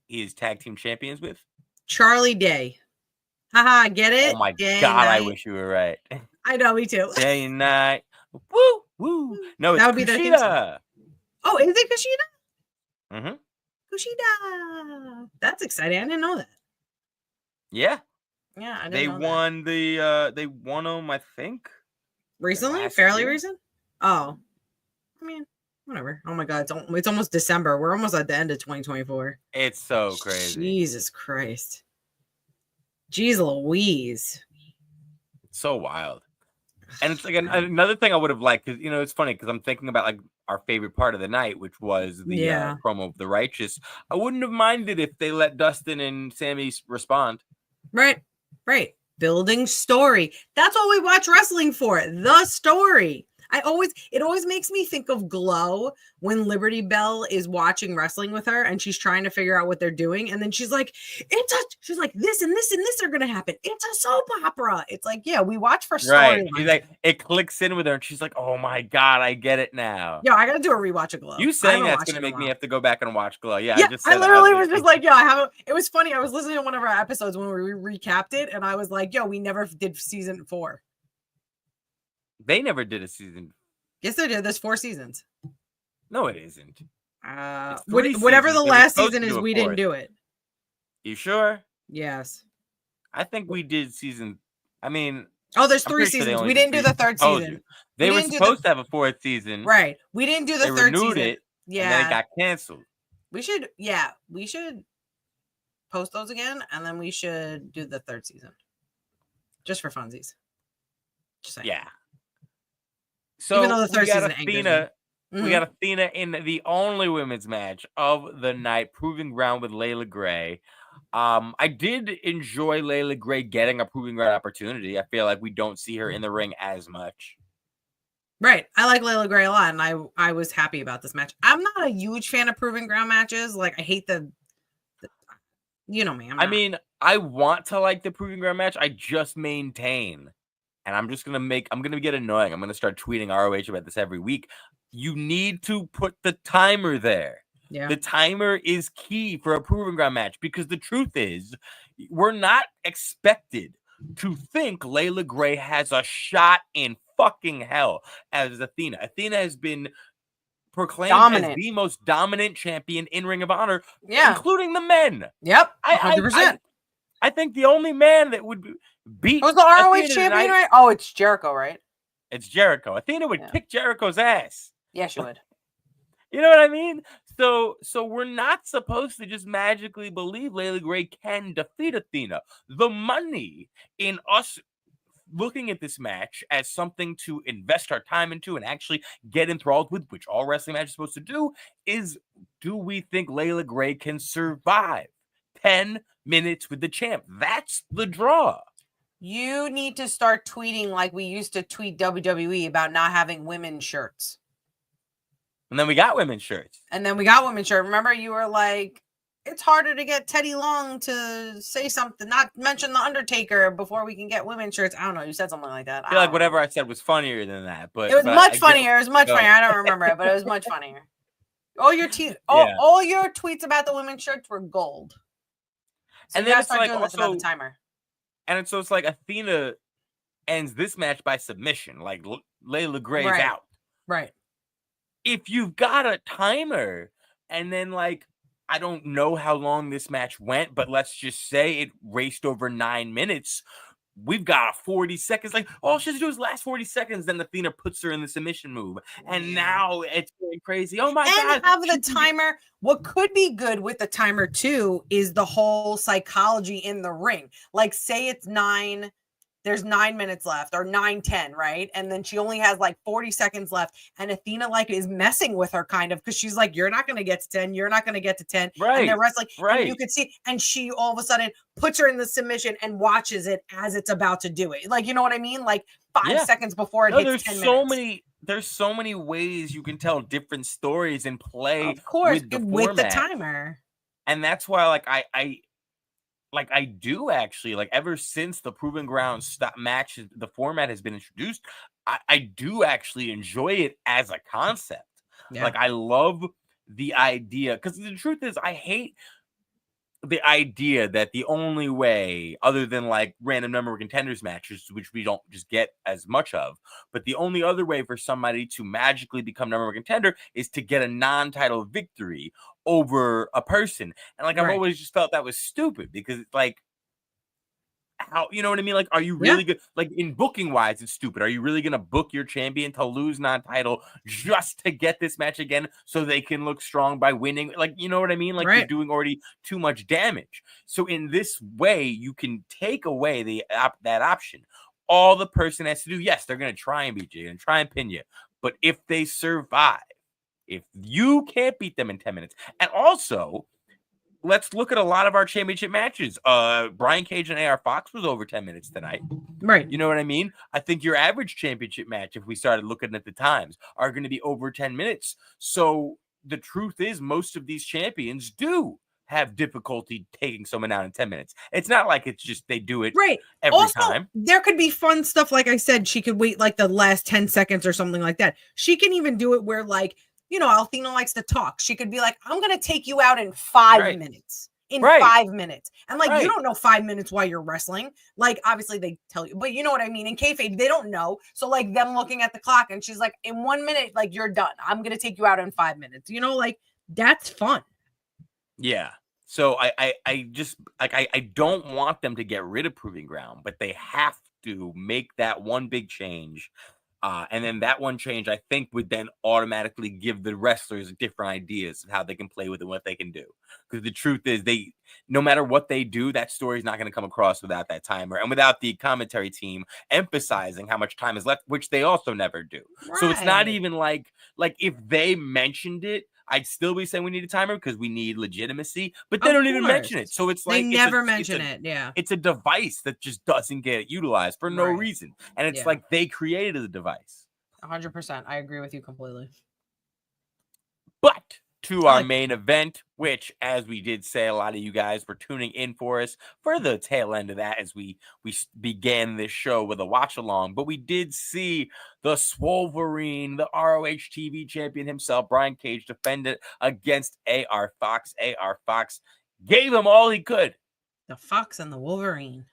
he is tag team champions with? Charlie Day. Haha, get it? Oh my Day God, night. I wish you were right. I know, me too. Day and night. Woo, woo. No, it's That would be their theme song. Kushida. Oh, is it Kushida? Mm-hmm. Kushida. That's exciting. I didn't know that. Yeah. Yeah, I didn't They know won that. they won them, I think. Recently? Fairly recent? Oh. I mean, whatever. Oh my God, it's almost December. We're almost at the end of 2024. It's so crazy. Jesus Christ. Jeez Louise. It's so wild. And it's like another thing I would have liked, because it's funny because I'm thinking about like our favorite part of the night, which was the promo of the Righteous. I wouldn't have minded if they let Dustin and Sammy respond. Right. Building story. That's all we watch wrestling for. The story. It always makes me think of Glow when Liberty Bell is watching wrestling with her and she's trying to figure out what they're doing. And then she's like, she's like, this and this and this are going to happen. It's a soap opera. It's like, yeah, we watch for story. Right. She's like, it clicks in with her and she's like, oh my God, I get it now. Yeah, I got to do a rewatch of Glow. You saying that's going to make me have to go back and watch Glow. Yeah. I literally was just like, I haven't. It was funny. I was listening to one of our episodes when we recapped it and I was like, we never did season 4. They never did a season. Yes, they did. There's 4 seasons. No, it isn't. Whatever the last season is, we didn't do it. You sure? Yes. I think we did season. I mean, there's 3 seasons. We didn't do the 3rd season. They were supposed to have a 4th season. Right. We didn't do the 3rd season. They renewed it. Yeah. And then it got canceled. We should post those again, and then we should do the 3rd season. Just for funsies. Just saying. Yeah. So even though the 3rd season Athena, we got Athena in the only women's match of the night, proving ground with Layla Gray. I did enjoy Layla Gray getting a proving ground opportunity. I feel like we don't see her in the ring as much. Right. I like Layla Gray a lot, and I was happy about this match. I'm not a huge fan of proving ground matches. Like, I hate the you know me. I mean, I want to like the proving ground match. I just maintain. And I'm going to get annoying. I'm going to start tweeting ROH about this every week. You need to put the timer there. Yeah. The timer is key for a proving ground match because the truth is we're not expected to think Layla Gray has a shot in fucking hell as Athena. Athena has been proclaimed as the most dominant champion in Ring of Honor, including the men. Yep, 100%. I think the only man that would beat who's the ROH champion, right? Oh, it's Jericho, right? It's Jericho. Athena would kick Jericho's ass. Yeah, she would. You know what I mean? So we're not supposed to just magically believe Layla Gray can defeat Athena. The money in us looking at this match as something to invest our time into and actually get enthralled with, which all wrestling matches are supposed to do, is do we think Layla Gray can survive 10 minutes with the champ? That's the draw. You need to start tweeting like we used to tweet WWE about not having women's shirts. And then we got women's shirts. Remember, you were like, it's harder to get Teddy Long to say something, not mention The Undertaker before we can get women's shirts. I don't know. You said something like that. I feel like whatever I said was funnier than that. But it was much funnier. It was much funnier. I don't remember it, but it was much funnier. All your tweets about the women's shirts were gold. So and then it's like doing this about the timer. And it's like Athena ends this match by submission. Like Layla Gray's out. Right. If you've got a timer and then like, I don't know how long this match went, but let's just say it raced over 9 minutes. We've got 40 seconds. Like, all she has to do is last 40 seconds. Then Athena puts her in the submission move. And now it's going crazy. Oh, my God. And have the timer. What could be good with the timer, too, is the whole psychology in the ring. Like, say it's 9. there's 9 minutes left or 9:10, right? And then she only has like 40 seconds left. And Athena like is messing with her kind of because she's like, you're not going to get to 10. You're not going to get to 10. Right. And they're wrestling. Right. And you could see, and she all of a sudden puts her in the submission and watches it as it's about to do it. Like, you know what I mean? Like 5 seconds before it hits 10 minutes. There's so many ways you can tell different stories and play of course, with the timer. And that's why I do actually like ever since the Proving Ground match, the format has been introduced. I do actually enjoy it as a concept. Yeah. Like I love the idea because the truth is I hate the idea that the only way, other than like random number of contenders matches, which we don't just get as much of, but the only other way for somebody to magically become number one contender is to get a non-title victory over a person. And like I've always just felt that was stupid because it's like, how, you know what I mean? Like, are you really good? Like in booking wise, it's stupid. Are you really going to book your champion to lose non-title just to get this match again so they can look strong by winning? Like, you know what I mean? Like you're doing already too much damage. So in this way, you can take away that option. All the person has to do, yes, they're going to try and beat you and try and pin you. But if they survive, if you can't beat them in 10 minutes, and also, let's look at a lot of our championship matches. Brian Cage and AR Fox was over 10 minutes tonight. Right. You know what I mean? I think your average championship match, if we started looking at the times, are going to be over 10 minutes. So the truth is most of these champions do have difficulty taking someone out in 10 minutes. It's not like it's just they do it every time. There could be fun stuff. Like I said, she could wait like the last 10 seconds or something like that. She can even do it where like, you know, Athena likes to talk. She could be like, I'm going to take you out in 5 minutes. In 5 minutes. And like, you don't know 5 minutes while you're wrestling. Like, obviously they tell you, but you know what I mean? In kayfabe, they don't know. So like them looking at the clock and she's like, in 1 minute, like you're done. I'm going to take you out in 5 minutes. You know, like that's fun. Yeah. So I just like, I don't want them to get rid of Proving Ground, but they have to make that one big change. And then that one change, I think, would then automatically give the wrestlers different ideas of how they can play with it and what they can do. Because the truth is, no matter what they do, that story is not going to come across without that timer and without the commentary team emphasizing how much time is left, which they also never do. Right. So it's not even like if they mentioned it, I'd still be saying we need a timer because we need legitimacy, but they don't even mention it. So it's like they never mention it. Yeah, it's a device that just doesn't get utilized for no reason, and it's like they created the device. 100%, I agree with you completely. But to our main event, which, as we did say, a lot of you guys were tuning in for us for the tail end of that as we began this show with a watch along. But we did see the Swolverine, the ROH TV champion himself, Brian Cage, defended against AR Fox. AR Fox gave him all he could. The Fox and the Wolverine.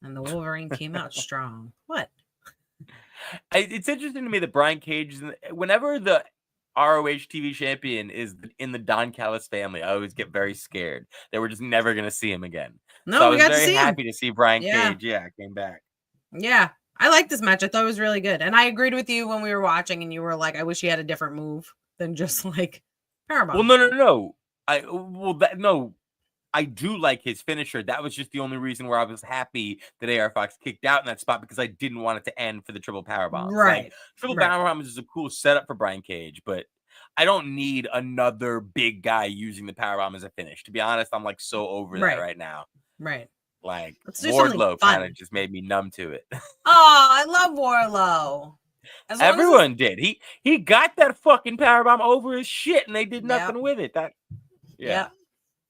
And the Wolverine came out strong. What? It's interesting to me that Brian Cage, whenever the ROH TV champion is in the Don Callis family, I always get very scared that we're just never going to see him again. No, so I we was got very to see happy him. To see Brian Cage. Yeah, came back. Yeah, I like this match. I thought it was really good. And I agreed with you when we were watching and you were like, I wish he had a different move than just like Paramount. Well, no. I do like his finisher. That was just the only reason where I was happy that AR Fox kicked out in that spot because I didn't want it to end for the triple powerbomb. Right. Like, triple powerbomb is a cool setup for Brian Cage, but I don't need another big guy using the powerbomb as a finish. To be honest, I'm like so over that right now. Right. Like Wardlow kind of just made me numb to it. Oh, I love Wardlow. Everyone did. He got that fucking powerbomb over his shit, and they did nothing with it. Yeah.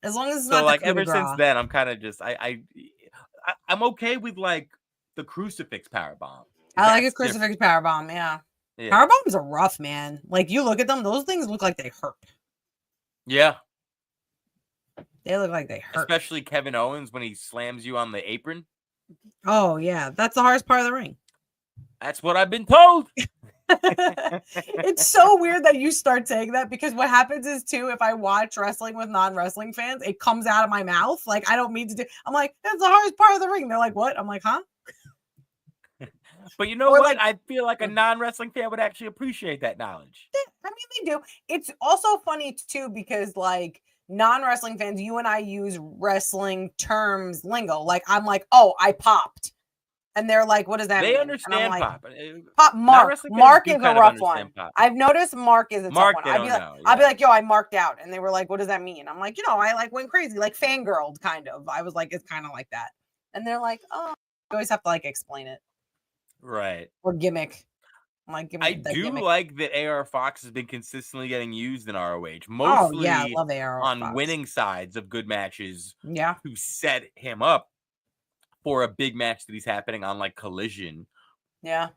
As long as it's so not like ever since then, I'm kind of just I'm okay with like the crucifix powerbomb. I like a crucifix powerbomb. Yeah. Powerbombs are rough, man. Like you look at them, those things look like they hurt. Yeah. They look like they hurt. Especially Kevin Owens when he slams you on the apron. Oh yeah, that's the hardest part of the ring. That's what I've been told. It's so weird that you start saying that because what happens is too, if I watch wrestling with non-wrestling fans, it comes out of my mouth. Like I don't mean to do. I'm like, that's the hardest part of the ring. They're like, what? I'm like, huh? But you know what? I feel like a non-wrestling fan would actually appreciate that knowledge. I mean, they do. It's also funny too because like non-wrestling fans, you and I use wrestling terms lingo. Like I'm like, oh, I popped. And they're like, what does that mean? They understand like, pop. Pop Mark. Mark is a rough one. Pop. I've noticed Mark is a tough one. I'd be like, yo, I marked out. And they were like, what does that mean? I'm like, I like went crazy, like fangirled kind of. I was like, it's kind of like that. And they're like, oh, you always have to like explain it. Right. Or gimmick. I'm like, I do gimmick. like that AR Fox has been consistently getting used in ROH. Mostly I love AR on Fox. winning sides of good matches. Yeah. To set him up for a big match that he's happening on like Collision. Yeah.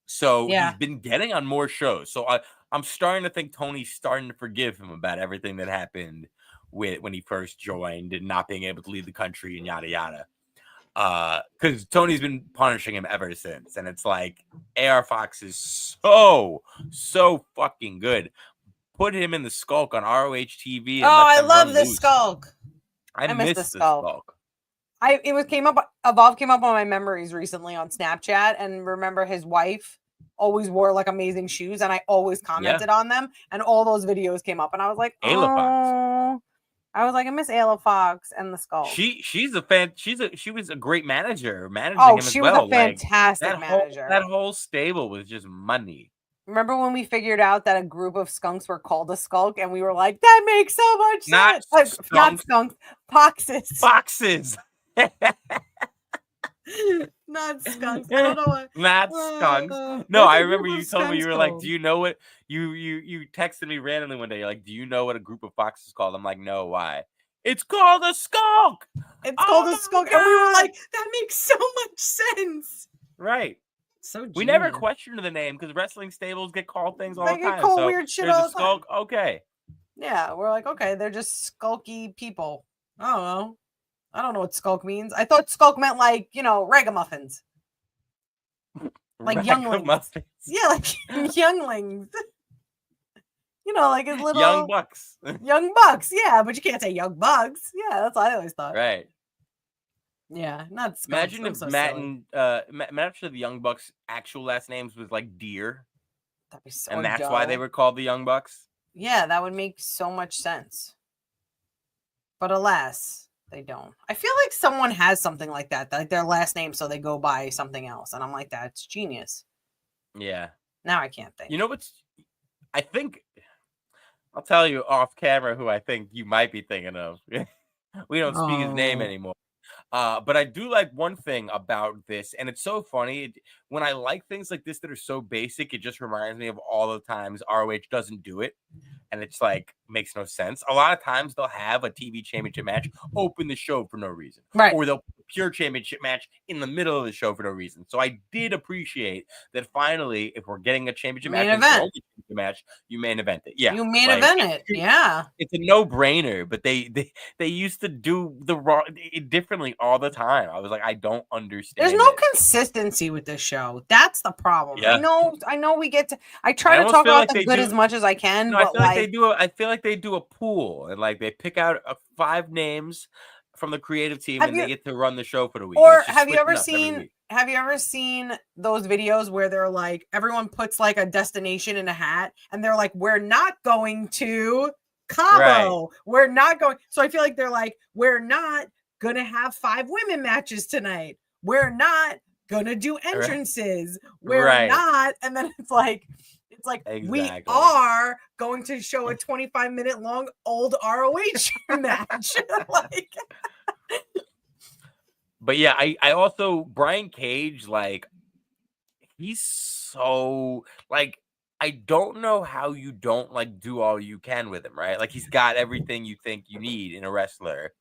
So he's been getting on more shows. So I'm starting to think Tony's starting to forgive him about everything that happened when he first joined and not being able to leave the country and yada yada. Because Tony's been punishing him ever since, and it's like AR Fox is so fucking good. Put him in the Skulk on ROH TV. And I love the Skulk. I miss the Skulk. Evolve came up on my memories recently on Snapchat, and remember his wife always wore like amazing shoes, and I always commented on them, and all those videos came up, and I was like, I was like, I miss Ayla Fox and the Skull. She was a great manager, managing him as well. She was a fantastic manager. That whole stable was just money. Remember when we figured out that a group of skunks were called a skulk, and we were like, that makes so much sense. Not skunks, foxes. Foxes. Not skunks. I don't know what. Not skunks. No, I remember you told me, you were like, do you know what you texted me randomly one day. You're like, do you know what a group of foxes is called? I'm like, no, why? It's called a skunk. It's called a skunk. God. And we were like, that makes so much sense. Right. So genius. We never questioned the name because wrestling stables get called things all the time. They call weird shit all the time. Okay. Yeah, we're like, okay, they're just skulky people. I don't know. I don't know what skulk means. I thought skulk meant like, ragamuffins. Like younglings. Yeah, like younglings. Like his little young bucks. Young bucks, yeah, but you can't say young bugs. Yeah, that's what I always thought. Right. Yeah, not skunks. Imagine if imagine the Young Bucks' actual last names was like Deer. That'd be so And that's dumb. why they were called the Young Bucks. Yeah, that would make so much sense. But alas, they don't. I feel like someone has something like that, like their last name, so they go by something else. And I'm like, that's genius. Yeah. Now I can't think. You know what's... I think... I'll tell you off camera who I think you might be thinking of. We don't speak his name anymore. But I do like one thing about this, and it's so funny. When I like things like this that are so basic, it just reminds me of all the times ROH doesn't do it. And it's like, makes no sense. A lot of times they'll have a TV championship match open the show for no reason. Right. Or they'll put a pure championship match in the middle of the show for no reason. So I did appreciate that finally, if we're getting a championship match, you main event it. Yeah. You main event it. Yeah. It's a no-brainer, but they used to do it differently all the time. I was like, I don't understand. There's no consistency with this show. That's the problem. Yeah. I know we get to I try to talk about the good as much as I can, but I feel like they do a pool and like they pick out 5 names from the creative team and they get to run the show for the week. Or have you ever seen those videos where they're like everyone puts like a destination in a hat and they're like, we're not going to Cabo. Right. We're not going. So I feel like they're like, we're not gonna have 5 women matches tonight. We're not gonna do entrances. We're not, and then it's like exactly. We are going to show a 25-minute long old ROH match. But yeah, I also Brian Cage, like he's so like I don't know how you don't like do all you can with him, right? Like he's got everything you think you need in a wrestler.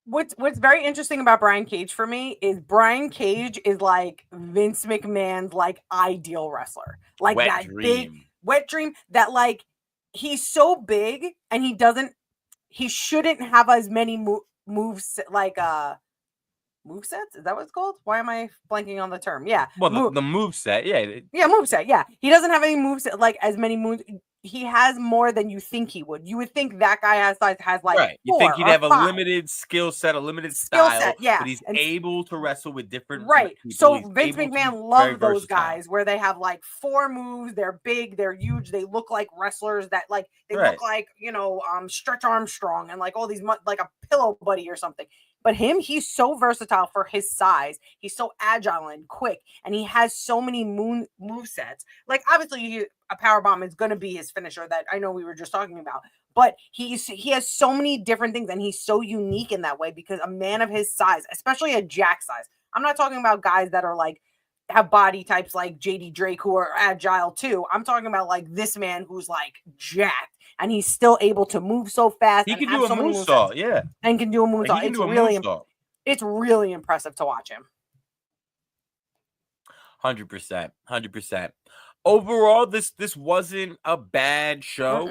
What's very interesting about Brian Cage for me is Brian Cage is like Vince McMahon's like ideal wrestler. Like that big wet dream that like he's so big and he shouldn't have as many moves like movesets? Is that what it's called? Why am I blanking on the term? Yeah. Well, the moveset, yeah. Yeah, moveset, yeah. He doesn't have any moves like as many moves. He has more than you think he would. You would think that guy has like right. You think he'd have 5. A limited skill set, a limited style, yeah. But he's able to wrestle with different right. people. So Vince McMahon loved those guys where they have like 4 moves. They're big, they're huge. They look like wrestlers that like they look like Stretch Armstrong and like all these like a pillow buddy or something. But he's so versatile for his size. He's so agile and quick, and he has so many move sets. Like, obviously, a powerbomb is going to be his finisher that I know we were just talking about. But he has so many different things, and he's so unique in that way because a man of his size, especially a Jack size. I'm not talking about guys that are like have body types like JD Drake who are agile too. I'm talking about like this man who's like jacked and he's still able to move so fast. He and can have do a so many moonsault, yeah. And can do a moonsault. Like, he can do a moonsault. It's really impressive to watch him. 100%. Overall, this wasn't a bad show.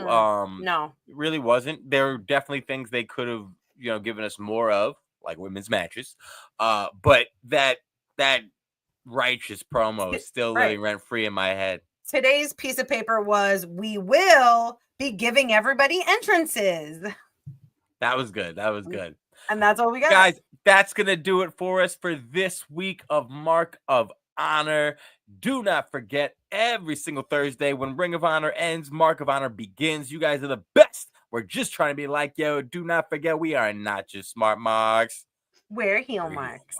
No, it really wasn't. There are definitely things they could have, given us more of, like women's matches. But that righteous promo is still living rent free in my head. Today's piece of paper was, we will be giving everybody entrances. That was good. And that's all we got. Guys, that's going to do it for us for this week of Mark of Honor. Do not forget, every single Thursday when Ring of Honor ends, Mark of Honor begins. You guys are the best. We're just trying to be like, yo, do not forget, we are not just smart marks. We're heel marks.